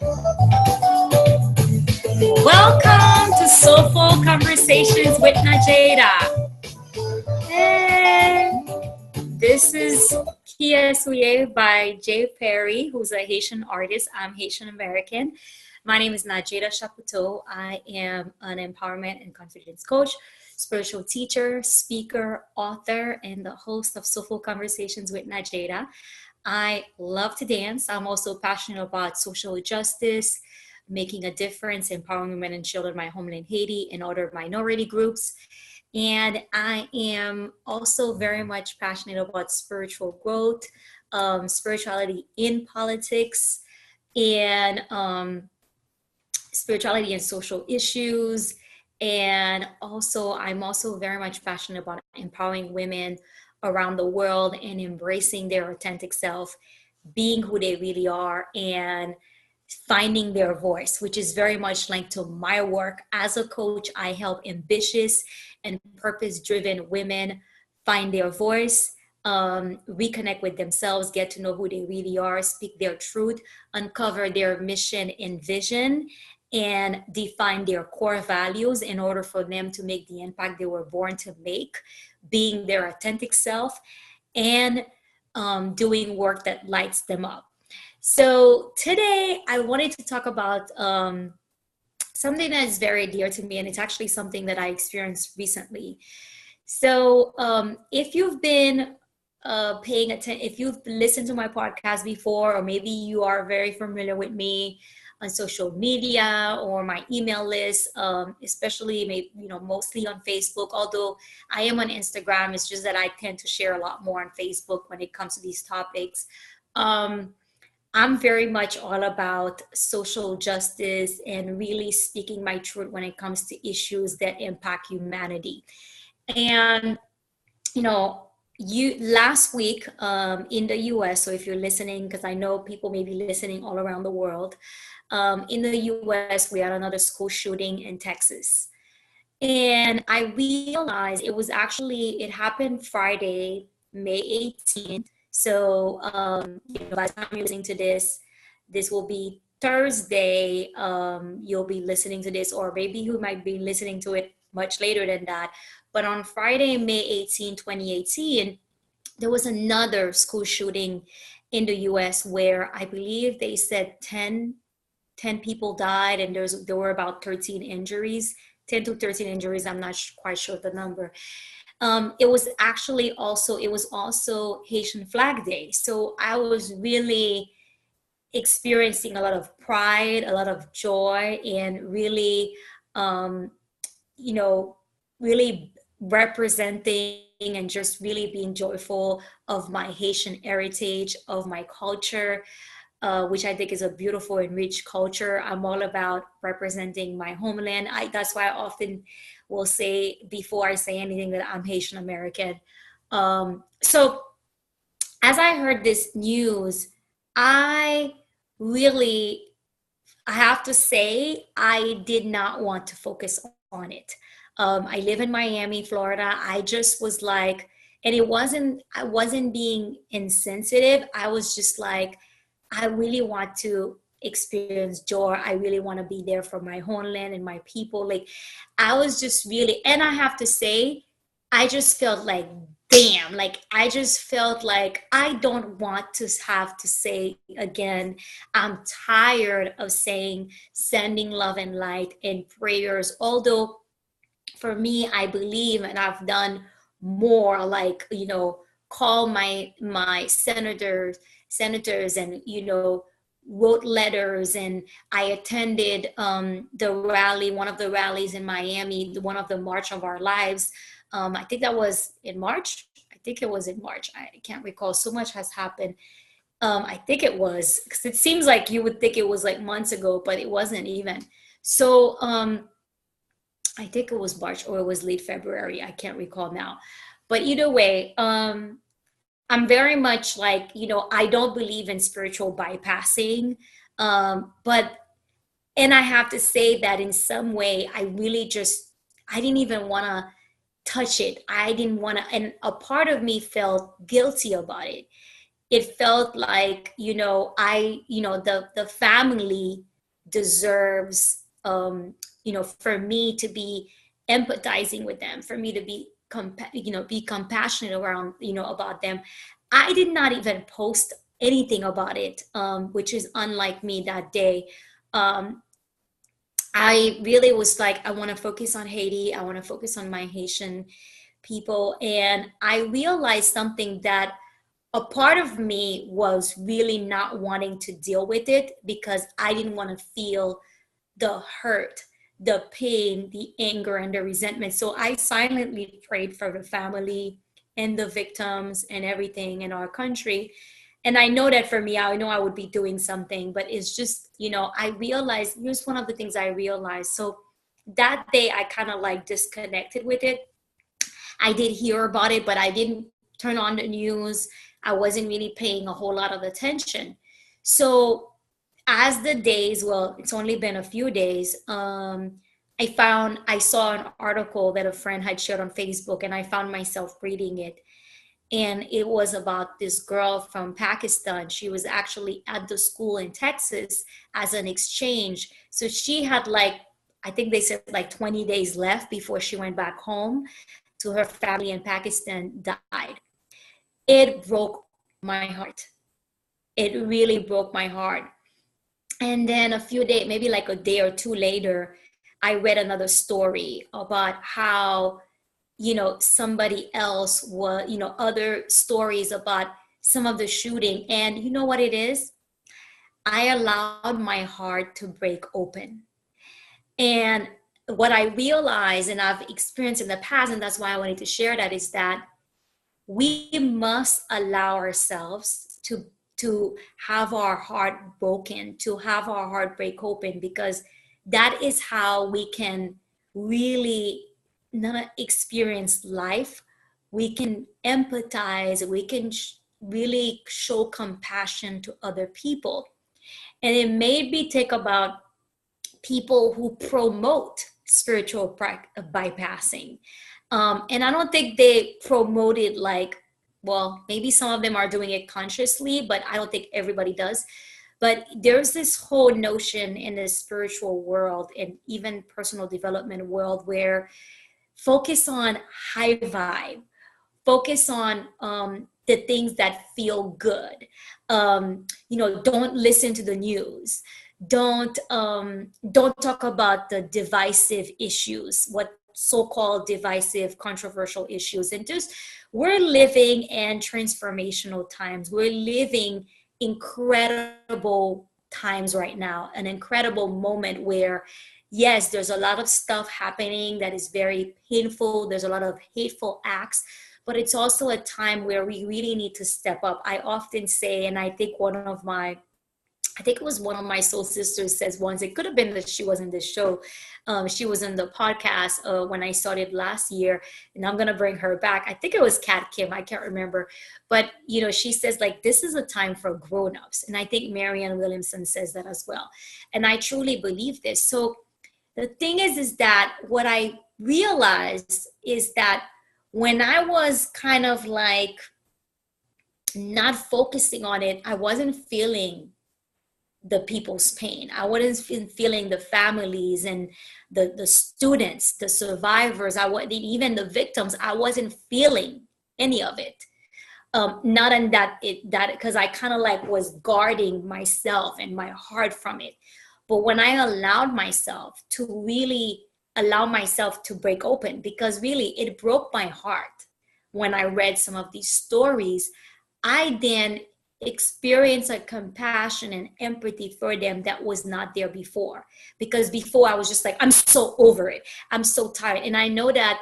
Welcome to Soulful Conversations with Nadjejda. Hey, this is Kia Suye by Jay Perry, who's a Haitian artist. I'm Haitian American. My name is Nadjejda Chapoteau. I am an empowerment and confidence coach, spiritual teacher, speaker, author, and the host of Soulful Conversations with Nadjejda. I love to dance. I'm also passionate about social justice, making a difference, empowering women and children in my homeland, Haiti, and other minority groups. And I am also very much passionate about spiritual growth, spirituality in politics, and spirituality and social issues. And also, I'm also very much passionate about empowering women around the world and embracing their authentic self, being who they really are, and finding their voice, which is very much linked to my work. As a coach, I help ambitious and purpose-driven women find their voice, reconnect with themselves, get to know who they really are, speak their truth, uncover their mission and vision, and define their core values in order for them to make the impact they were born to make, being their authentic self, and doing work that lights them up. So today I wanted to talk about something that is very dear to me, and it's actually something that I experienced recently. So if you've been paying attention, if you've listened to my podcast before, or maybe you are very familiar with me on social media or my email list, especially maybe, mostly on Facebook, although I am on Instagram. It's just that I tend to share a lot more on Facebook when it comes to these topics. I'm very much all about social justice and really speaking my truth when it comes to issues that impact humanity. And, you last week in the US, so if you're listening, because I know people may be listening all around the world, in the US, we had another school shooting in Texas. And I realized it happened Friday, May 18th. So, by the time you're listening to this will be Thursday. You'll be listening to this, or maybe you might be listening to it much later than that. But on Friday, May 2018, there was another school shooting in the US where I believe they said 10 people died, and there were about 13 injuries, 10 to 13 injuries. I'm not quite sure the number. It was also Haitian Flag Day. So I was really experiencing a lot of pride, a lot of joy, and really, really representing and just really being joyful of my Haitian heritage, of my culture, which I think is a beautiful and rich culture. I'm all about representing my homeland. That's why I often will say, before I say anything, that I'm Haitian American. So as I heard this news, I have to say, I did not want to focus on it. I live in Miami, Florida. I just was like, and I wasn't being insensitive. I was just like, I really want to experience joy. I really want to be there for my homeland and my people. Like, I was just really, and I have to say, I just felt like, damn, like, I just felt like I don't want to have to say again, I'm tired of saying, sending love and light and prayers. Although for me, I believe, and I've done more, like, call my senators and, wrote letters, and I attended the rally, one of the rallies in Miami, one of the March of Our Lives. I think that was in March. I think it was in March. I can't recall. So much has happened. I think it was, because it seems like you would think it was like months ago, but it wasn't even. So I think it was March, or it was late February. I can't recall now. But either way, I'm very much like, I don't believe in spiritual bypassing. But, and I have to say that in some way, I didn't even want to touch it. I didn't want to, and a part of me felt guilty about it. it felt like, the family deserves, for me to be empathizing with them, for me to be be compassionate around, about them. I did not even post anything about it, which is unlike me that day. um, I really was like, I want to focus on Haiti. I want to focus on my Haitian people. And I realized something, that a part of me was really not wanting to deal with it because I didn't want to feel the hurt, the pain, the anger, and the resentment. So I silently prayed for the family and the victims and everything in our country. And I know that for me, I know I would be doing something, but it's just, I realized, here's one of the things I realized. So that day I kind of like disconnected with it. I did hear about it, but I didn't turn on the news. I wasn't really paying a whole lot of attention. So as the days, well, it's only been a few days, I saw an article that a friend had shared on Facebook, and I found myself reading it. And it was about this girl from Pakistan. She was actually at the school in Texas as an exchange. So she had like, I think they said like 20 days left before she went back home to her family in Pakistan, died. It broke my heart. It really broke my heart. And then a few days, maybe like a day or two later, I read another story about how, somebody else was, other stories about some of the shooting. And you know what it is? I allowed my heart to break open. And what I realized, and I've experienced in the past, and that's why I wanted to share that, is that we must allow ourselves to have our heart broken, to have our heart break open, because that is how we can really not experience life. We can empathize, we can really show compassion to other people. And it made me think about people who promote spiritual bypassing. And I don't think they promote it like, well, maybe some of them are doing it consciously, but I don't think everybody does. But there's this whole notion in the spiritual world and even personal development world where focus on high vibe, focus on the things that feel good. Don't listen to the news. Don't talk about the divisive issues, what so-called divisive, controversial issues. And just, we're living in transformational times. We're living incredible times right now, an incredible moment where, yes, there's a lot of stuff happening that is very painful. There's a lot of hateful acts, but it's also a time where we really need to step up. I often say, and I think it was one of my soul sisters says once, it could have been that she was in this show. She was in the podcast when I started last year, and I'm going to bring her back. I think it was Kat Kim. I can't remember. But, she says, like, this is a time for grownups. And I think Marianne Williamson says that as well. And I truly believe this. So the thing is that what I realized is that when I was kind of like not focusing on it, I wasn't feeling the people's pain. I wasn't feeling the families and the students, the survivors. I wasn't, even the victims. I wasn't feeling any of it. Not in that because I kind of like was guarding myself and my heart from it. But when I allowed myself to really allow myself to break open, because really it broke my heart when I read some of these stories, I then experience a compassion and empathy for them that was not there before. Because before I was just like, I'm so over it. I'm so tired. And I know that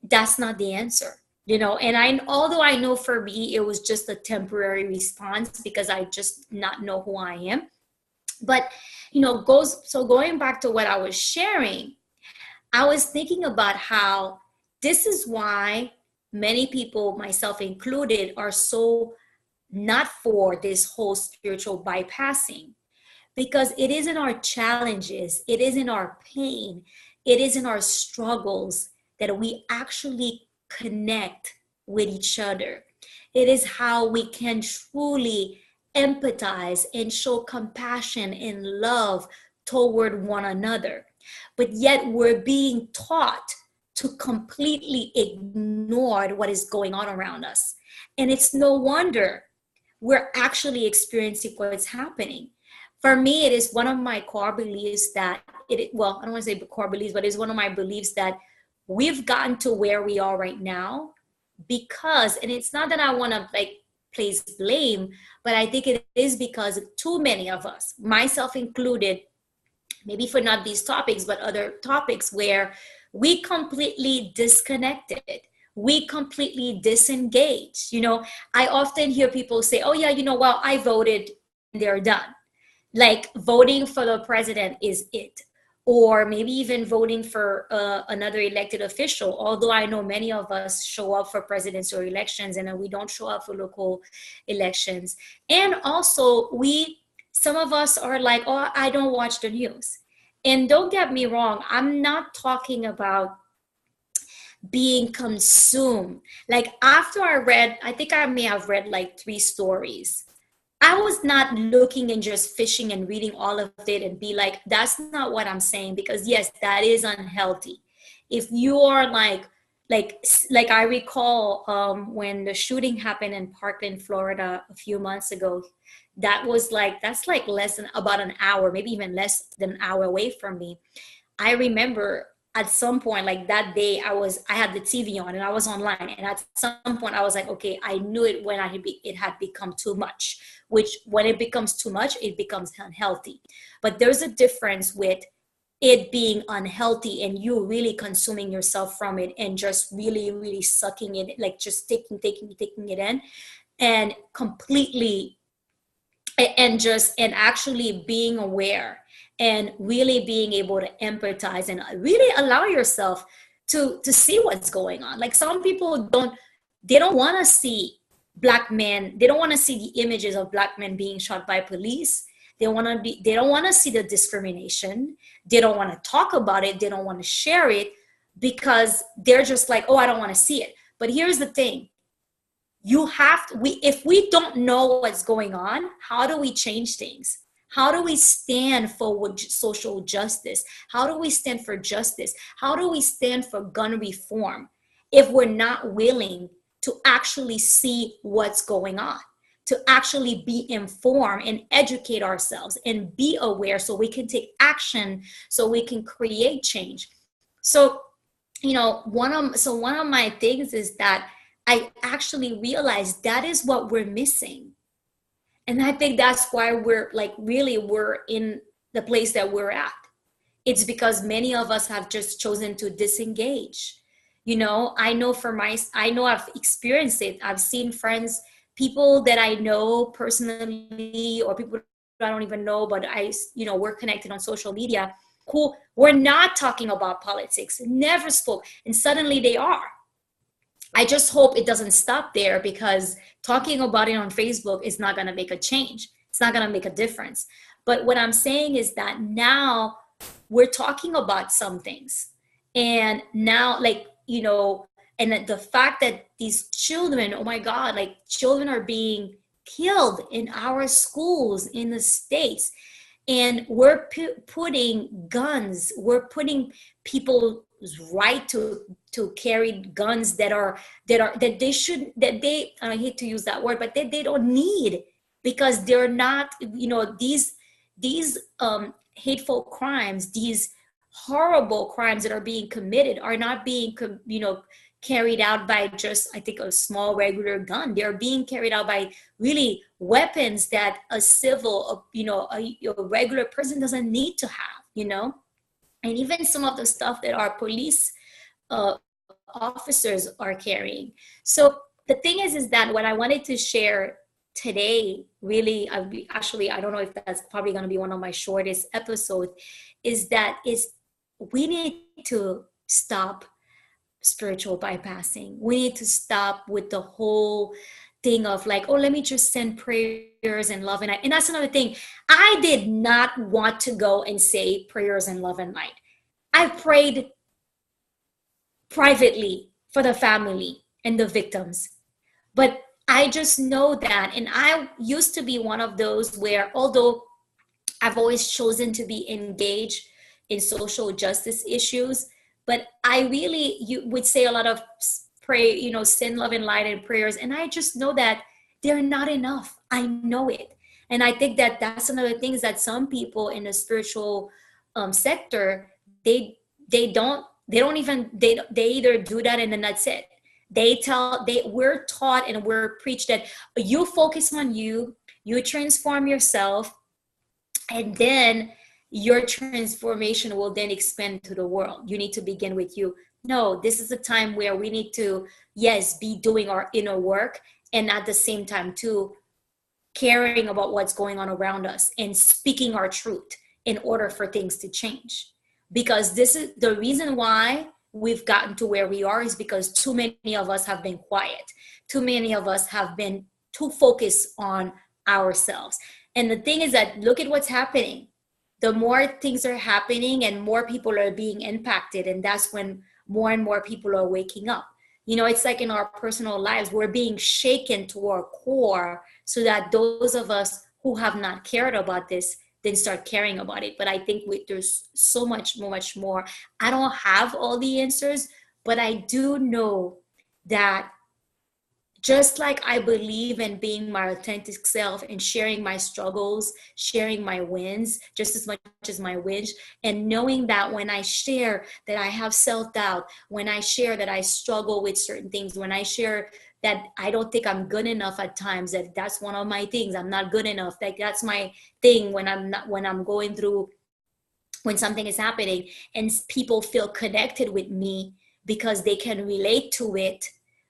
that's not the answer, and although I know for me, it was just a temporary response because I just not know who I am. But, going back to what I was sharing, I was thinking about how this is why many people, myself included, are so not for this whole spiritual bypassing, because it isn't our challenges, it isn't our pain, it isn't our struggles that we actually connect with each other. It is how we can truly empathize and show compassion and love toward one another. But yet we're being taught to completely ignore what is going on around us. And it's no wonder we're actually experiencing what's happening. For me, it is one of my core beliefs that well, I don't want to say core beliefs, but it's one of my beliefs that we've gotten to where we are right now because, and it's not that I want to like place blame, but I think it is because too many of us, myself included, maybe for not these topics, but other topics where we completely disconnected. We completely disengaged. I often hear people say, oh yeah, well, I voted and they're done. Like voting for the president is it. Or maybe even voting for another elected official. Although I know many of us show up for presidential elections and then we don't show up for local elections. And also some of us are like, oh, I don't watch the news. And don't get me wrong, I'm not talking about being consumed. Like after I think I may have read like 3 stories. I was not looking and just fishing and reading all of it and be like, that's not what I'm saying, because yes, that is unhealthy. If you are like I recall when the shooting happened in Parkland, Florida a few months ago, that's like less than about an hour, maybe even less than an hour away from me. I remember at some point, like that day, I had the TV on and I was online, and at some point I was like, okay, I knew it when it had become too much. Which when it becomes too much, it becomes unhealthy. But there's a difference with it being unhealthy and you really consuming yourself from it and just really, really sucking it, like just taking it in, and completely, and actually being aware and really being able to empathize and really allow yourself to see what's going on. Like some people they don't want to see black men, they don't want to see the images of black men being shot by police. They don't want to see the discrimination. They don't want to talk about it. They don't want to share it because they're just like, oh, I don't want to see it. But here's the thing. If we don't know what's going on, how do we change things? How do we stand for social justice? How do we stand for justice? How do we stand for gun reform if we're not willing to actually see what's going on, to actually be informed and educate ourselves and be aware so we can take action, so we can create change? So, one of my things is that I actually realized that is what we're missing. And I think that's why we're in the place that we're at. It's because many of us have just chosen to disengage. I know I've experienced it. I've seen friends, people that I know personally, or people I don't even know, but we're connected on social media, who were not talking about politics, never spoke, and suddenly they are. I just hope it doesn't stop there, because talking about it on Facebook is not going to make a change. It's not going to make a difference. But what I'm saying is that now we're talking about some things. And now, and the fact that these children, oh my God, like children are being killed in our schools in the States. And we're putting guns, we're putting people's right to carry guns that they should, I hate to use that word, but they don't need, because they're not, these hateful crimes, these horrible crimes that are being committed are not being, carried out by just, I think, a small regular gun. They're being carried out by really weapons that a regular person doesn't need to have, and even some of the stuff that our police officers are carrying. So the thing is that what I wanted to share today, really, I don't know if that's probably going to be one of my shortest episodes, is we need to stop spiritual bypassing. We need to stop with the whole thing of like, oh, let me just send prayers and love and light. And that's another thing. I did not want to go and say prayers and love and light. I prayed privately for the family and the victims. But I just know that. And I used to be one of those where, although I've always chosen to be engaged in social justice issues, but I really, you would say a lot of pray, sin, love, and light and prayers. And I just know that they're not enough. I know it. And I think that that's another thing, is that some people in the spiritual sector, they either do that and then that's it. We're taught and we're preached that you focus on you transform yourself, and then your transformation will then expand to the world. You need to begin with you. No, this is a time where we need to, yes, be doing our inner work, and at the same time too, caring about what's going on around us and speaking our truth in order for things to change. Because this is the reason why we've gotten to where we are, is because too many of us have been quiet. Too many of us have been too focused on ourselves. And the thing is that, look at what's happening. The more things are happening and more people are being impacted, and that's when more and more people are waking up. It's like in our personal lives, we're being shaken to our core, so that those of us who have not cared about this then start caring about it. But I think there's so much more. I don't have all the answers, but I do know that, just like I believe in being my authentic self and sharing my struggles, sharing my wins just as much as my wins, and knowing that when I share that I have self-doubt, when I share that I struggle with certain things, when I share that I don't think I'm good enough at times, that's one of my things. I'm not good enough. Like, that's my thing when I'm going through, when something is happening, and people feel connected with me because they can relate to it,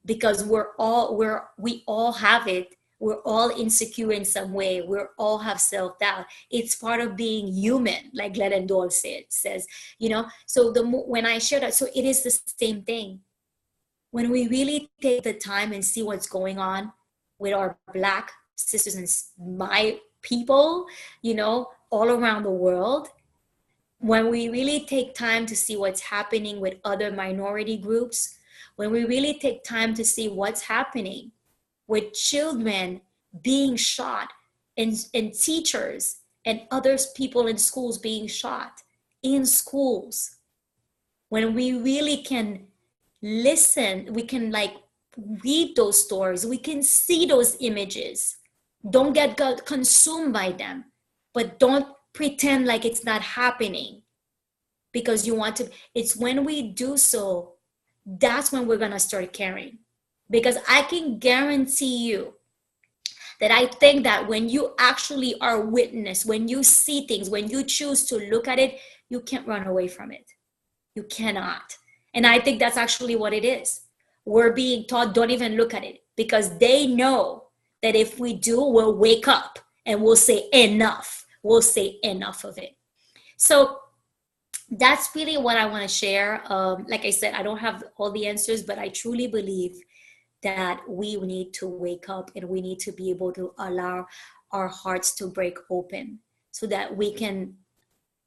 because we all have it. We're all insecure in some way. We all have self-doubt. It's part of being human, like Glennon Doyle says. So when I share that, so it is the same thing. When we really take the time and see what's going on with our Black sisters and my people, all around the world, when we really take time to see what's happening with other minority groups, when we really take time to see what's happening with children being shot, and teachers and other people in schools being shot in schools, when we really can listen, we can read those stories, we can see those images. Don't get consumed by them, but don't pretend like it's not happening because you want to. It's when we do so, that's when we're going to start caring. Because I can guarantee you that I think that when you actually are witness, when you see things, when you choose to look at it, you can't run away from it. You cannot. And I think that's actually what it is. We're being taught, don't even look at it, because they know that if we do, we'll wake up and we'll say enough. We'll say enough of it. So that's really what I want to share. Like I said, I don't have all the answers, but I truly believe that we need to wake up and we need to be able to allow our hearts to break open so that we can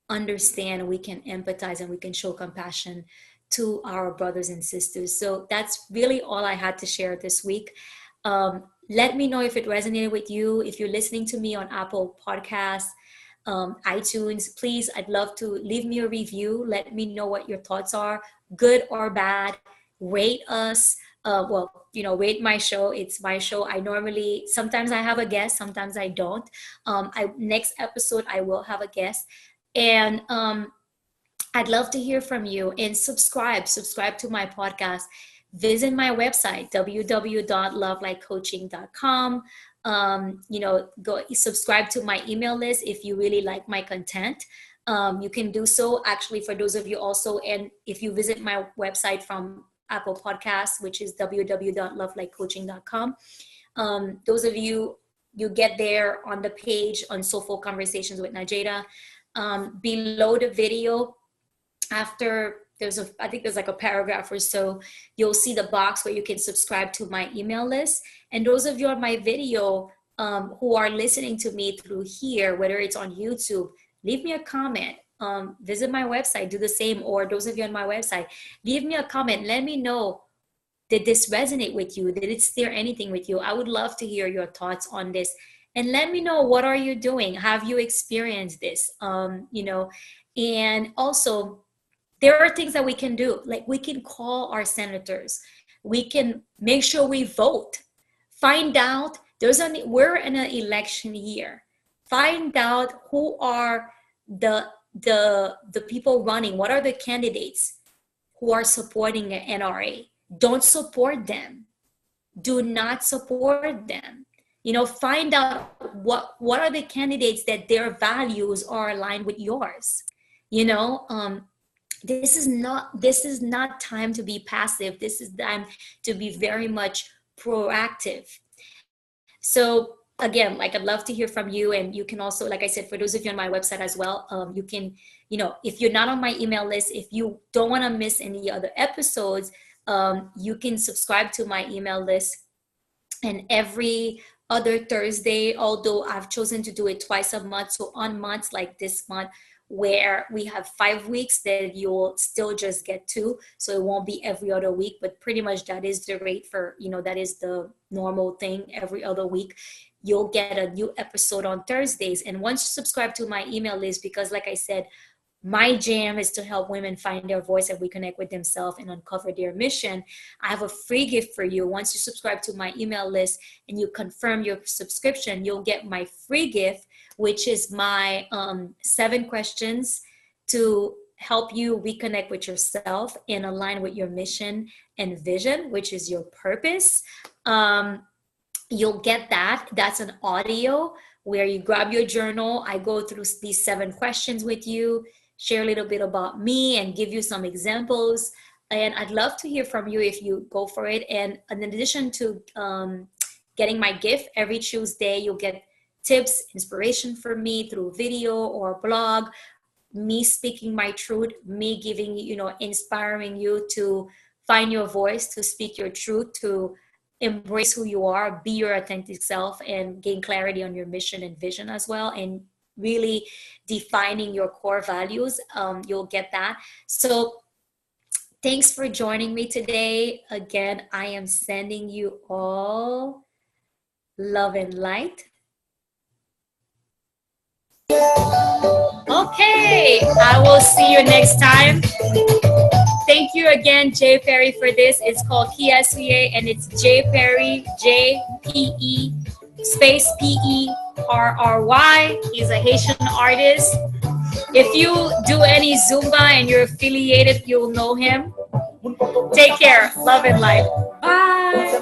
understand, we can empathize, and we can show compassion to our brothers and sisters. So that's really all I had to share this week. Let me know if it resonated with you. If you're listening to me on Apple Podcasts, iTunes, please, I'd love to leave me a review. Let me know what your thoughts are, good or bad. Rate us. Rate my show. It's my show. Sometimes I have a guest, sometimes I don't. Next episode, I will have a guest. And I'd love to hear from you, and subscribe to my podcast. Visit my website, www.lovelikecoaching.com. Go subscribe to my email list if you really like my content. You can do so actually for those of you also. And if you visit my website from Apple Podcasts, which is www.lovelikecoaching.com, those of you get there on the page on Soulful Conversations with Nadjejda. Below the video, after I think there's like a paragraph or so, you'll see the box where you can subscribe to my email list. And those of you on my video who are listening to me through here, whether it's on YouTube, leave me a comment. Visit my website, do the same. Or those of you on my website, leave me a comment. Let me know, Did this resonate with you? Did it stir anything with you? I would love to hear your thoughts on this. And let me know, what are you doing? Have you experienced this? And also, there are things that we can do. Like, we can call our senators. We can make sure we vote. Find out, we're in an election year. Find out who are the people running. What are the candidates who are supporting the NRA? Don't support them. Do not support them. Find out what are the candidates that their values are aligned with yours. This is not time to be passive. This is time to be very much proactive. So again, like, I'd love to hear from you. And you can also, like I said, for those of you on my website as well, you can, if you're not on my email list, if you don't want to miss any other episodes, you can subscribe to my email list. And every other Thursday, although I've chosen to do it twice a month, so on months like this month, where we have 5 weeks, that you'll still just get 2. So it won't be every other week, but pretty much that is the rate for, that is the normal thing. Every other week, you'll get a new episode on Thursdays. And once you subscribe to my email list, because like I said, my jam is to help women find their voice and reconnect with themselves and uncover their mission. I have a free gift for you. Once you subscribe to my email list and you confirm your subscription, you'll get my free gift, which is my 7 questions to help you reconnect with yourself and align with your mission and vision, which is your purpose. You'll get that. That's an audio where you grab your journal. I go through these 7 questions with you, share a little bit about me, and give you some examples. And I'd love to hear from you if you go for it. And in addition to getting my gift, every Tuesday you'll get tips, inspiration from me through video or blog, me speaking my truth, me giving, inspiring you to find your voice, to speak your truth, to embrace who you are, be your authentic self, and gain clarity on your mission and vision as well. And really defining your core values. You'll get that. So thanks for joining me today. Again, I am sending you all love and light. Okay, I will see you next time. Thank you again, Jay Perry, for this. It's called PSVA, and it's Jay Perry, JPE space PERRY. He's a Haitian artist. If you do any Zumba and you're affiliated, you'll know him. Take care. Love and light. Bye.